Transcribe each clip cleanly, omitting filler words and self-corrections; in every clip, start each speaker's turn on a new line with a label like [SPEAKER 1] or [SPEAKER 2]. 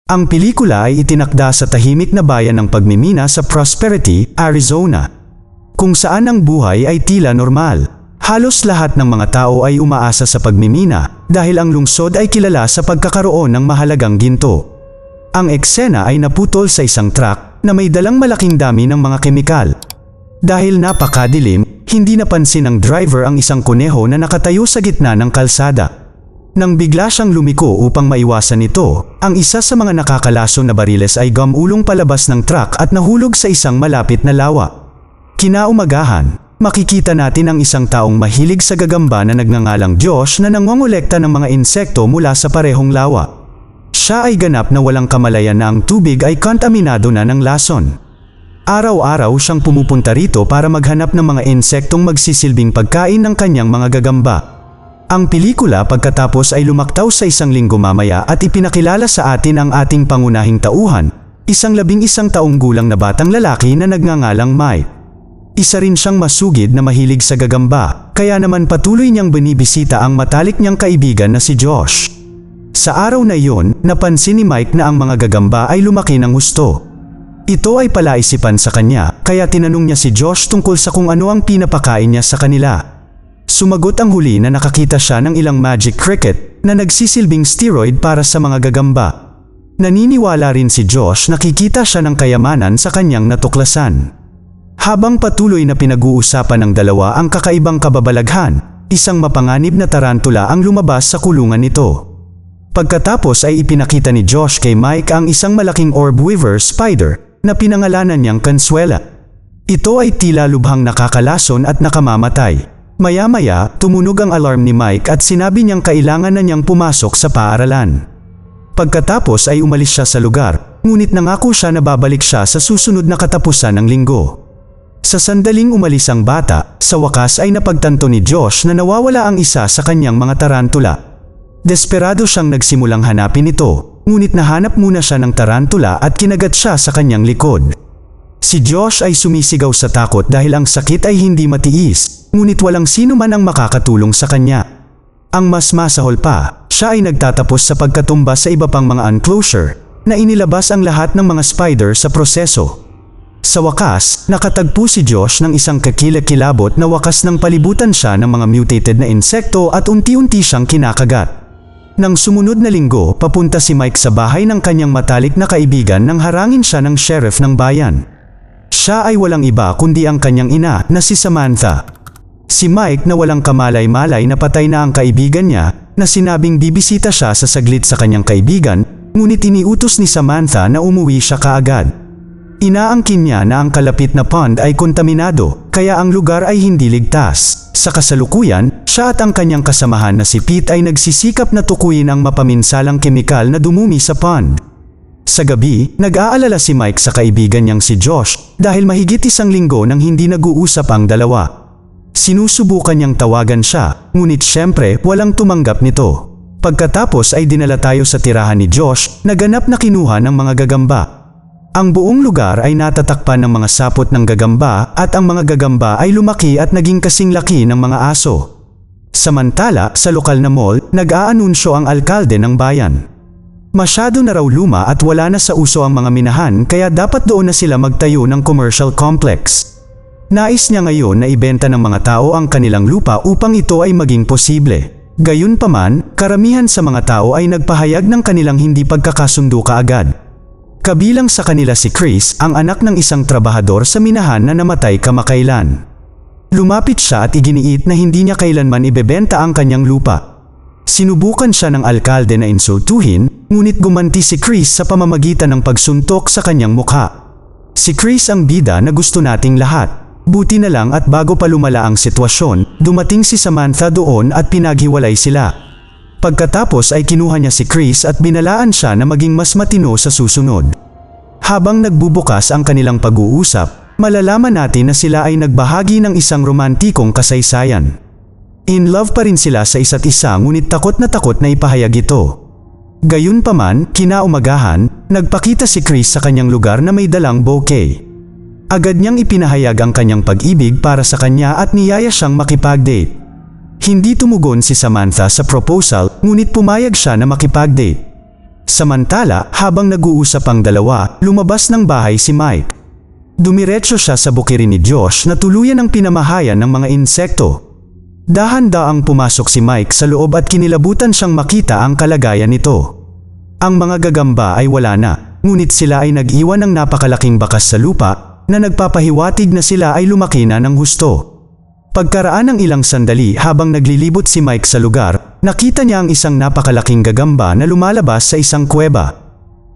[SPEAKER 1] Ang pelikula ay itinakda sa tahimik na bayan ng pagmimina sa Prosperity, Arizona, kung saan ang buhay ay tila normal. Halos lahat ng mga tao ay umaasa sa pagmimina dahil ang lungsod ay kilala sa pagkakaroon ng mahalagang ginto. Ang eksena ay naputol sa isang truck na may dalang malaking dami ng mga kemikal. Dahil napakadilim, hindi napansin ng driver ang isang kuneho na nakatayo sa gitna ng kalsada. Nang bigla siyang lumiko upang maiwasan ito, ang isa sa mga nakakalason na bariles ay gumulong palabas ng truck at nahulog sa isang malapit na lawa. Kinaumagahan, makikita natin ang isang taong mahilig sa gagamba na nagngangalang Josh na nangongolekta ng mga insekto mula sa parehong lawa. Siya ay ganap na walang kamalayan na ang tubig ay kontaminado na ng lason. Araw-araw siyang pumupunta rito para maghanap ng mga insektong magsisilbing pagkain ng kanyang mga gagamba. Ang pelikula pagkatapos ay lumaktaw sa isang linggo mamaya at ipinakilala sa atin ang ating pangunahing tauhan, isang 11 taong gulang na batang lalaki na nagngangalang Mike. Isa rin siyang masugid na mahilig sa gagamba, kaya naman patuloy niyang binibisita ang matalik niyang kaibigan na si Josh. Sa araw na iyon, napansin ni Mike na ang mga gagamba ay lumaki ng husto. Ito ay palaisipan sa kanya, kaya tinanong niya si Josh tungkol sa kung ano ang pinapakain niya sa kanila. Sumagot ang huli na nakakita siya ng ilang magic cricket na nagsisilbing steroid para sa mga gagamba. Naniniwala rin si Josh na kikita siya ng kayamanan sa kanyang natuklasan. Habang patuloy na pinag-uusapan ng dalawa ang kakaibang kababalaghan, isang mapanganib na tarantula ang lumabas sa kulungan nito. Pagkatapos ay ipinakita ni Josh kay Mike ang isang malaking orb weaver spider na pinangalanan niyang Consuela. Ito ay tila lubhang nakakalason at nakamamatay. Maya-maya, tumunog ang alarm ni Mike at sinabi niyang kailangan na niyang pumasok sa paaralan. Pagkatapos ay umalis siya sa lugar, ngunit nangako siya na babalik siya sa susunod na katapusan ng linggo. Sa sandaling umalis ang bata, sa wakas ay napagtanto ni Josh na nawawala ang isa sa kanyang mga tarantula. Desperado siyang nagsimulang hanapin ito, ngunit nahanap muna siya ng tarantula at kinagat siya sa kanyang likod. Si Josh ay sumisigaw sa takot dahil ang sakit ay hindi matiis, ngunit walang sino man ang makakatulong sa kanya. Ang mas masahol pa, siya ay nagtatapos sa pagkatumba sa iba pang mga enclosure, na inilabas ang lahat ng mga spider sa proseso. Sa wakas, nakatagpo si Josh ng isang kakilakilabot na wakas ng palibutan siya ng mga mutated na insekto at unti-unti siyang kinakagat. Nang sumunod na linggo, papunta si Mike sa bahay ng kanyang matalik na kaibigan nang harangin siya ng sheriff ng bayan. Siya ay walang iba kundi ang kanyang ina na si Samantha. Si Mike na walang kamalay-malay na patay na ang kaibigan niya, na sinabing bibisita siya sa saglit sa kanyang kaibigan, ngunit iniutos ni Samantha na umuwi siya kaagad. Inaangkin niya na ang kalapit na pond ay kontaminado, kaya ang lugar ay hindi ligtas. Sa kasalukuyan, siya at ang kanyang kasamahan na si Pete ay nagsisikap na tukuyin ang mapaminsalang kemikal na dumumi sa pond. Sa gabi, nag-aalala si Mike sa kaibigan niyang si Josh dahil mahigit isang linggo nang hindi nag-uusap ang dalawa. Sinusubukan niyang tawagan siya, ngunit syempre walang tumanggap nito. Pagkatapos ay dinala tayo sa tirahan ni Josh na ganap na kinuha ng mga gagamba. Ang buong lugar ay natatakpan ng mga sapot ng gagamba at ang mga gagamba ay lumaki at naging kasing laki ng mga aso. Samantala, sa lokal na mall, nag-aanunsyo ang alkalde ng bayan. Masyado na raw luma at wala na sa uso ang mga minahan kaya dapat doon na sila magtayo ng commercial complex. Nais niya ngayon na ibenta ng mga tao ang kanilang lupa upang ito ay maging posible. Gayunpaman, karamihan sa mga tao ay nagpahayag ng kanilang hindi pagkakasundo kaagad. Kabilang sa kanila si Chris, ang anak ng isang trabahador sa minahan na namatay kamakailan. Lumapit siya at iginiit na hindi niya kailanman ibebenta ang kanyang lupa. Sinubukan siya ng alkalde na insultuhin, ngunit gumanti si Chris sa pamamagitan ng pagsuntok sa kanyang mukha. Si Chris ang bida na gusto nating lahat. Buti na lang at bago pa lumala ang sitwasyon, dumating si Samantha doon at pinaghiwalay sila. Pagkatapos ay kinuha niya si Chris at binalaan siya na maging mas matino sa susunod. Habang nagbubukas ang kanilang pag-uusap, malalaman natin na sila ay nagbahagi ng isang romantikong kasaysayan. In love pa rin sila sa isa't isa ngunit takot na ipahayag ito. Gayunpaman, kinaumagahan, nagpakita si Chris sa kanyang lugar na may dalang bouquet. Agad niyang ipinahayag ang kanyang pag-ibig para sa kanya at niyaya siyang makipag-date. Hindi tumugon si Samantha sa proposal, ngunit pumayag siya na makipag-date. Samantala, habang nag-uusap ang dalawa, lumabas ng bahay si Mike. Dumiretso siya sa bukirin ni Josh na tuluyan ang pinamahayan ng mga insekto. Dahan-daang pumasok si Mike sa loob at kinilabutan siyang makita ang kalagayan nito. Ang mga gagamba ay wala na, ngunit sila ay nag-iwan ng napakalaking bakas sa lupa na nagpapahiwatig na sila ay lumaki na ng husto. Pagkaraan ng ilang sandali habang naglilibot si Mike sa lugar, nakita niya ang isang napakalaking gagamba na lumalabas sa isang kuweba.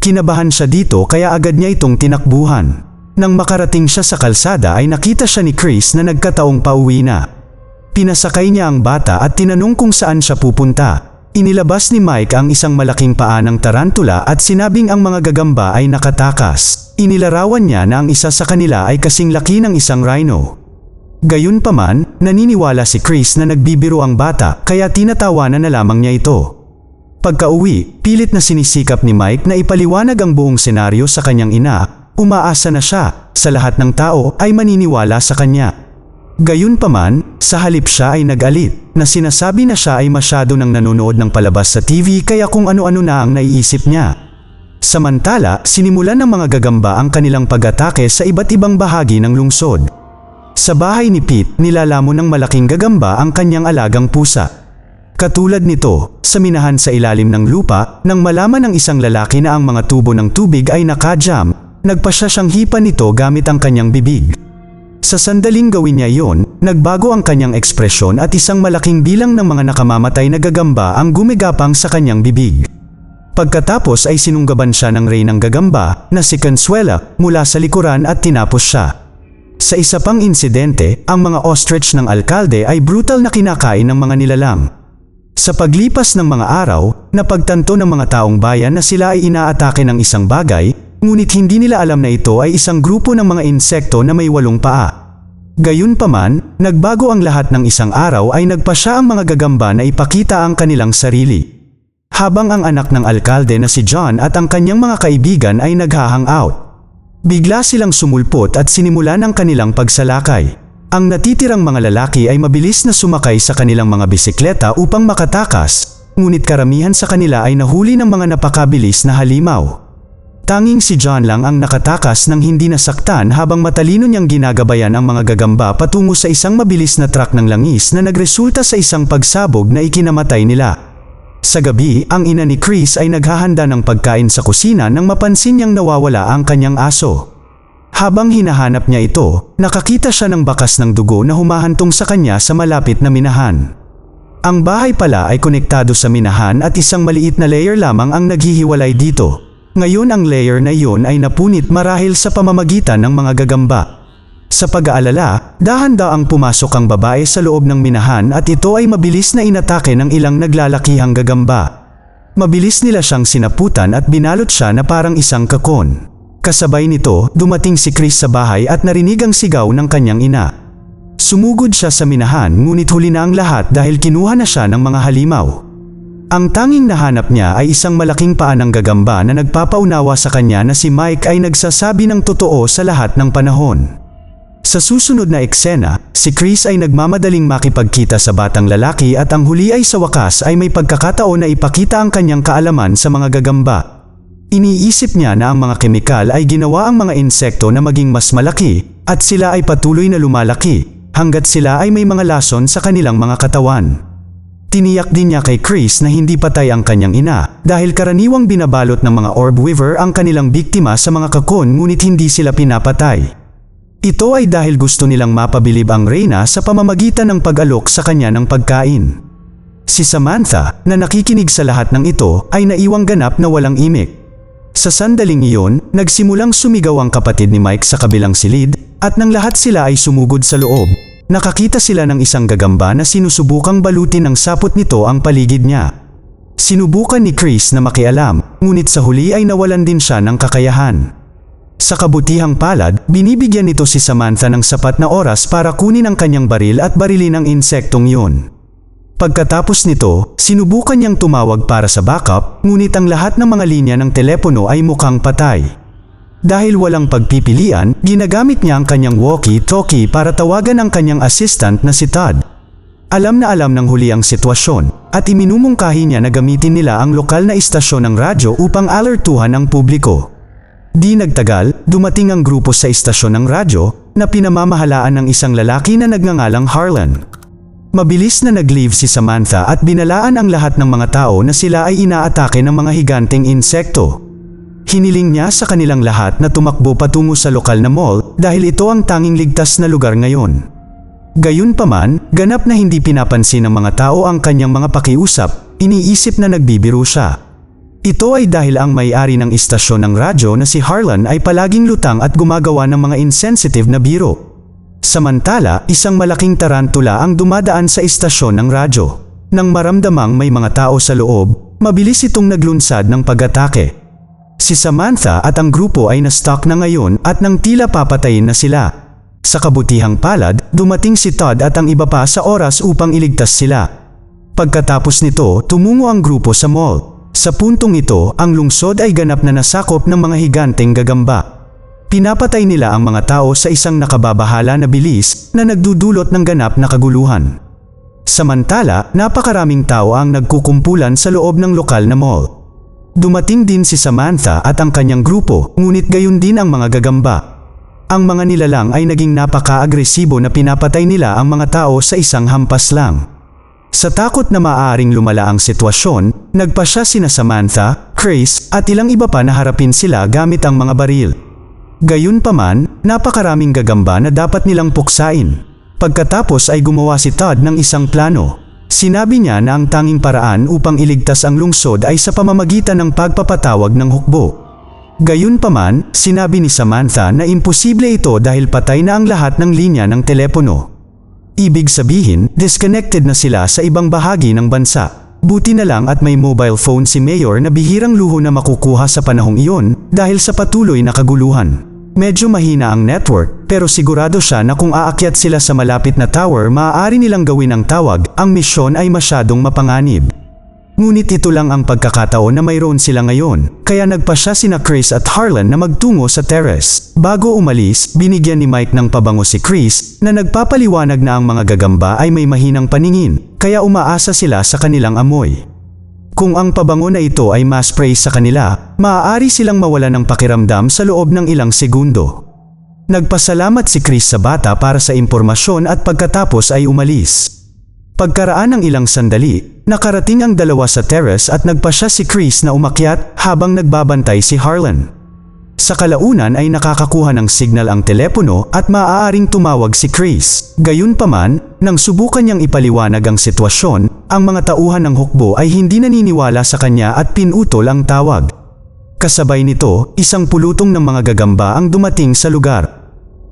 [SPEAKER 1] Kinabahan siya dito kaya agad niya itong tinakbuhan. Nang makarating siya sa kalsada ay nakita siya ni Chris na nagkataong pauwi na. Pinasakay niya ang bata at tinanong kung saan siya pupunta. Inilabas ni Mike ang isang malaking paa ng tarantula at sinabing ang mga gagamba ay nakatakas. Inilarawan niya na ang isa sa kanila ay kasing laki ng isang rhino. Gayunpaman, naniniwala si Chris na nagbibiro ang bata kaya tinatawanan na lamang niya ito. Pagka-uwi, pilit na sinisikap ni Mike na ipaliwanag ang buong senaryo sa kanyang ina. Umaasa na siya, sa lahat ng tao ay maniniwala sa kanya. Gayunpaman, sa halip siya ay nag-alit, na sinasabi na siya ay masyado nang nanonood ng palabas sa TV kaya kung ano-ano na ang naiisip niya. Samantala, sinimulan ng mga gagamba ang kanilang pag-atake sa iba't ibang bahagi ng lungsod. Sa bahay ni Pete, nilalamon ng malaking gagamba ang kanyang alagang pusa. Katulad nito, sa minahan sa ilalim ng lupa, nang malaman ng isang lalaki na ang mga tubo ng tubig ay nakajam, nagpasya siyang hipan nito gamit ang kanyang bibig. Sa sandaling gawin niya iyon, nagbago ang kanyang ekspresyon at isang malaking bilang ng mga nakamamatay na gagamba ang gumigapang sa kanyang bibig. Pagkatapos ay sinunggaban siya ng reynang gagamba na si Consuela mula sa likuran at tinapos siya. Sa isa pang insidente, ang mga ostrich ng alkalde ay brutal na kinakain ng mga nilalang. Sa paglipas ng mga araw, napagtanto ng mga taong bayan na sila ay inaatake ng isang bagay, ngunit hindi nila alam na ito ay isang grupo ng mga insekto na may 8 paa. Gayunpaman, nagbago ang lahat ng isang araw ay nagpasya ang mga gagamba na ipakita ang kanilang sarili. Habang ang anak ng alkalde na si John at ang kanyang mga kaibigan ay nag-hangout. Bigla silang sumulpot at sinimulan ang kanilang pagsalakay. Ang natitirang mga lalaki ay mabilis na sumakay sa kanilang mga bisikleta upang makatakas, ngunit karamihan sa kanila ay nahuli ng mga napakabilis na halimaw. Tanging si John lang ang nakatakas ng hindi nasaktan habang matalino niyang ginagabayan ang mga gagamba patungo sa isang mabilis na truck ng langis na nagresulta sa isang pagsabog na ikinamatay nila. Sa gabi, ang ina ni Chris ay naghahanda ng pagkain sa kusina nang mapansin niyang nawawala ang kanyang aso. Habang hinahanap niya ito, nakakita siya ng bakas ng dugo na humahantong sa kanya sa malapit na minahan. Ang bahay pala ay konektado sa minahan at isang maliit na layer lamang ang naghihiwalay dito. Ngayon ang layer na iyon ay napunit marahil sa pamamagitan ng mga gagamba. Sa pag-aalala, dahan-daang pumasok ang babae sa loob ng minahan at ito ay mabilis na inatake ng ilang naglalakihang gagamba. Mabilis nila siyang sinaputan at binalot siya na parang isang kakon. Kasabay nito, dumating si Chris sa bahay at narinig ang sigaw ng kanyang ina. Sumugod siya sa minahan ngunit huli na ang lahat dahil kinuha na siya ng mga halimaw. Ang tanging nahanap niya ay isang malaking paa ng gagamba na nagpapaunawa sa kanya na si Mike ay nagsasabi ng totoo sa lahat ng panahon. Sa susunod na eksena, si Chris ay nagmamadaling makipagkita sa batang lalaki at ang huli ay sa wakas ay may pagkakataon na ipakita ang kanyang kaalaman sa mga gagamba. Iniisip niya na ang mga kemikal ay ginawa ang mga insekto na maging mas malaki at sila ay patuloy na lumalaki hanggat sila ay may mga lason sa kanilang mga katawan. Tiniyak din niya kay Chris na hindi patay ang kanyang ina dahil karaniwang binabalot ng mga orb weaver ang kanilang biktima sa mga kakon ngunit hindi sila pinapatay. Ito ay dahil gusto nilang mapabilib ang reyna sa pamamagitan ng pag-alok sa kanya ng pagkain. Si Samantha, na nakikinig sa lahat ng ito, ay naiwang ganap na walang imik. Sa sandaling iyon, nagsimulang sumigaw ang kapatid ni Mike sa kabilang silid at nang lahat sila ay sumugod sa loob, nakakita sila ng isang gagamba na sinusubukang balutin ng sapot nito ang paligid niya. Sinubukan ni Chris na makialam, ngunit sa huli ay nawalan din siya ng kakayahan. Sa kabutihang palad, binibigyan nito si Samantha ng sapat na oras para kunin ang kanyang baril at barilin ang insektong yun. Pagkatapos nito, sinubukan niyang tumawag para sa backup, ngunit ang lahat ng mga linya ng telepono ay mukhang patay. Dahil walang pagpipilian, ginagamit niya ang kanyang walkie-talkie para tawagan ang kanyang assistant na si Todd. Alam na alam ng huli ang sitwasyon, at iminumungkahi niya na gamitin nila ang lokal na istasyon ng radyo upang alertuhan ang publiko. Di nagtagal, dumating ang grupo sa istasyon ng radyo na pinamamahalaan ng isang lalaki na nagngangalang Harlan. Mabilis na nag-leave si Samantha at binalaan ang lahat ng mga tao na sila ay inaatake ng mga higanteng insekto. Hiniling niya sa kanilang lahat na tumakbo patungo sa lokal na mall dahil ito ang tanging ligtas na lugar ngayon. Gayunpaman, ganap na hindi pinapansin ng mga tao ang kanyang mga pakiusap, iniisip na nagbibiro siya. Ito ay dahil ang may-ari ng istasyon ng radyo na si Harlan ay palaging lutang at gumagawa ng mga insensitive na biro. Samantala, isang malaking tarantula ang dumadaan sa istasyon ng radyo. Nang maramdamang may mga tao sa loob, mabilis itong naglunsad ng pag-atake. Si Samantha at ang grupo ay na-stuck na ngayon at nang tila papatayin na sila. Sa kabutihang palad, dumating si Todd at ang iba pa sa oras upang iligtas sila. Pagkatapos nito, tumungo ang grupo sa mall. Sa puntong ito, ang lungsod ay ganap na nasakop ng mga higanteng gagamba. Pinapatay nila ang mga tao sa isang nakababahala na bilis na nagdudulot ng ganap na kaguluhan. Samantala, napakaraming tao ang nagkukumpulan sa loob ng lokal na mall. Dumating din si Samantha at ang kanyang grupo, ngunit gayon din ang mga gagamba. Ang mga nilalang ay naging napaka-agresibo na pinapatay nila ang mga tao sa isang hampas lang. Sa takot na maaaring lumala ang sitwasyon, nagpasya sina Samantha, Chris, at ilang iba pa na harapin sila gamit ang mga baril. Gayunpaman, napakaraming gagamba na dapat nilang puksain. Pagkatapos ay gumawa si Todd ng isang plano. Sinabi niya na ang tanging paraan upang iligtas ang lungsod ay sa pamamagitan ng pagpapatawag ng hukbo. Gayunpaman, sinabi ni Samantha na imposible ito dahil patay na ang lahat ng linya ng telepono. Ibig sabihin, disconnected na sila sa ibang bahagi ng bansa. Buti na lang at may mobile phone si Mayor na bihirang luho na makukuha sa panahong iyon dahil sa patuloy na kaguluhan. Medyo mahina ang network, pero sigurado siya na kung aakyat sila sa malapit na tower maaari nilang gawin ang tawag, ang misyon ay masyadong mapanganib. Ngunit ito lang ang pagkakataon na mayroon sila ngayon, kaya nagpasya sina Chris at Harlan na magtungo sa terrace. Bago umalis, binigyan ni Mike ng pabango si Chris na nagpapaliwanag na ang mga gagamba ay may mahinang paningin, kaya umaasa sila sa kanilang amoy. Kung ang pabango na ito ay ma-spray sa kanila, maaari silang mawala ng pakiramdam sa loob ng ilang segundo. Nagpasalamat si Chris sa bata para sa impormasyon at pagkatapos ay umalis. Pagkaraan ng ilang sandali, nakarating ang dalawa sa terrace at nagpasya si Chris na umakyat habang nagbabantay si Harlan. Sa kalaunan ay nakakakuha ng signal ang telepono at maaaring tumawag si Chris. Gayunpaman, nang subukan niyang ipaliwanag ang sitwasyon, ang mga tauhan ng hukbo ay hindi naniniwala sa kanya at pinutol ang tawag. Kasabay nito, isang pulutong ng mga gagamba ang dumating sa lugar.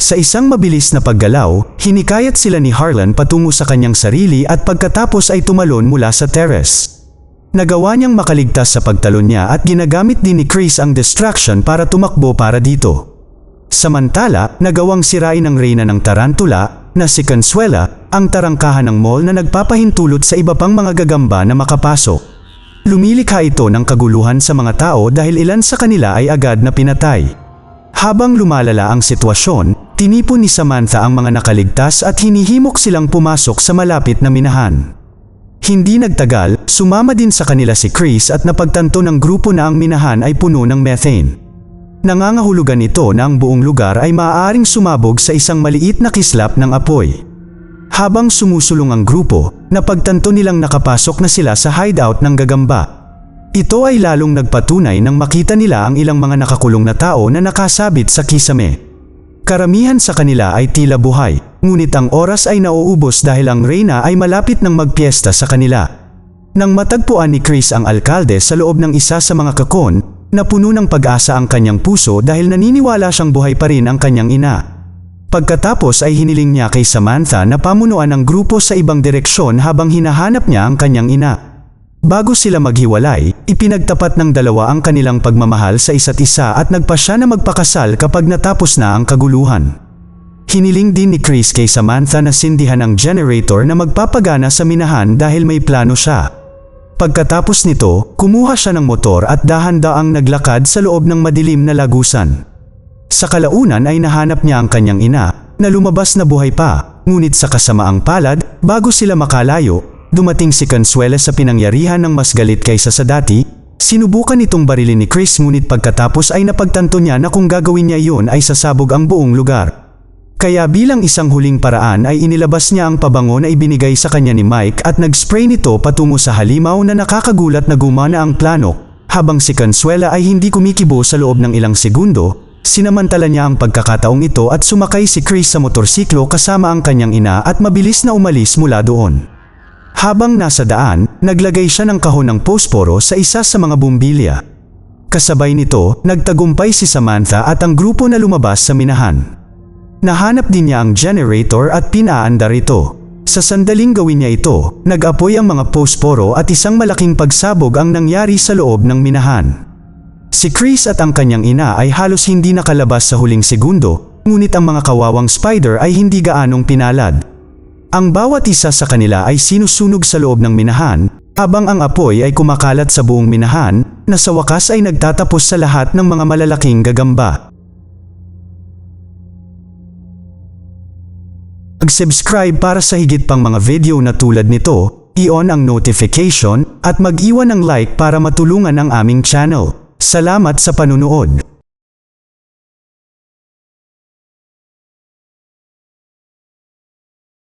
[SPEAKER 1] Sa isang mabilis na paggalaw, hinikayat sila ni Harlan patungo sa kanyang sarili at pagkatapos ay tumalon mula sa terrace. Nagawa niyang makaligtas sa pagtalon niya at ginagamit din ni Chris ang distraction para tumakbo para dito. Samantala, nagawang sirain ng reyna ng tarantula na si Consuela ang tarangkahan ng mall na nagpapahintulot sa iba pang mga gagamba na makapasok. Lumilikha ito ng kaguluhan sa mga tao dahil ilan sa kanila ay agad na pinatay. Habang lumalala ang sitwasyon, tinipon ni Samantha ang mga nakaligtas at hinihimok silang pumasok sa malapit na minahan. Hindi nagtagal, sumama din sa kanila si Chris at napagtanto ng grupo na ang minahan ay puno ng methane. Nangangahulugan ito na ang buong lugar ay maaaring sumabog sa isang maliit na kislap ng apoy. Habang sumusulong ang grupo, napagtanto nilang nakapasok na sila sa hideout ng gagamba. Ito ay lalong nagpatunay nang makita nila ang ilang mga nakakulong na tao na nakasabit sa kisame. Karamihan sa kanila ay tila buhay, ngunit ang oras ay nauubos dahil ang reyna ay malapit ng magpiesta sa kanila. Nang matagpuan ni Chris ang alkalde sa loob ng isa sa mga kakon, napuno ng pag-asa ang kanyang puso dahil naniniwala siyang buhay pa rin ang kanyang ina. Pagkatapos ay hiniling niya kay Samantha na pamunuan ang grupo sa ibang direksyon habang hinahanap niya ang kanyang ina. Bago sila maghiwalay, ipinagtapat ng dalawa ang kanilang pagmamahal sa isa't isa at nagpasya na magpakasal kapag natapos na ang kaguluhan. Hiniling din ni Chris kay Samantha na sindihan ang generator na magpapagana sa minahan dahil may plano siya. Pagkatapos nito, kumuha siya ng motor at dahan-daang naglakad sa loob ng madilim na lagusan. Sa kalaunan ay nahanap niya ang kanyang ina, na lumabas na buhay pa, ngunit sa kasamaang palad, bago sila makalayo, dumating si Consuela sa pinangyarihan ng mas galit kaysa sa dati. Sinubukan itong barilin ni Chris ngunit pagkatapos ay napagtanto niya na kung gagawin niya iyon ay sasabog ang buong lugar. Kaya bilang isang huling paraan ay inilabas niya ang pabango na ibinigay sa kanya ni Mike at nag-spray nito patungo sa halimaw na nakakagulat na gumana ang plano. Habang si Consuela ay hindi kumikibo sa loob ng ilang segundo, sinamantala niya ang pagkakataong ito at sumakay si Chris sa motorsiklo kasama ang kanyang ina at mabilis na umalis mula doon. Habang nasa daan, naglagay siya ng kahon ng posporo sa isa sa mga bumbilya. Kasabay nito, nagtagumpay si Samantha at ang grupo na lumabas sa minahan. Nahanap din niya ang generator at pinaandar ito. Sa sandaling gawin niya ito, nag-apoy ang mga posporo at isang malaking pagsabog ang nangyari sa loob ng minahan. Si Chris at ang kanyang ina ay halos hindi nakalabas sa huling segundo, ngunit ang mga kawawang spider ay hindi gaanong pinalad. Ang bawat isa sa kanila ay sinusunog sa loob ng minahan, habang ang apoy ay kumakalat sa buong minahan, na sa wakas ay nagtatapos sa lahat ng mga malalaking gagamba. Mag-subscribe para sa higit pang mga video na tulad nito, i-on ang notification, at mag-iwan ng like para matulungan ang aming channel. Salamat sa panunood.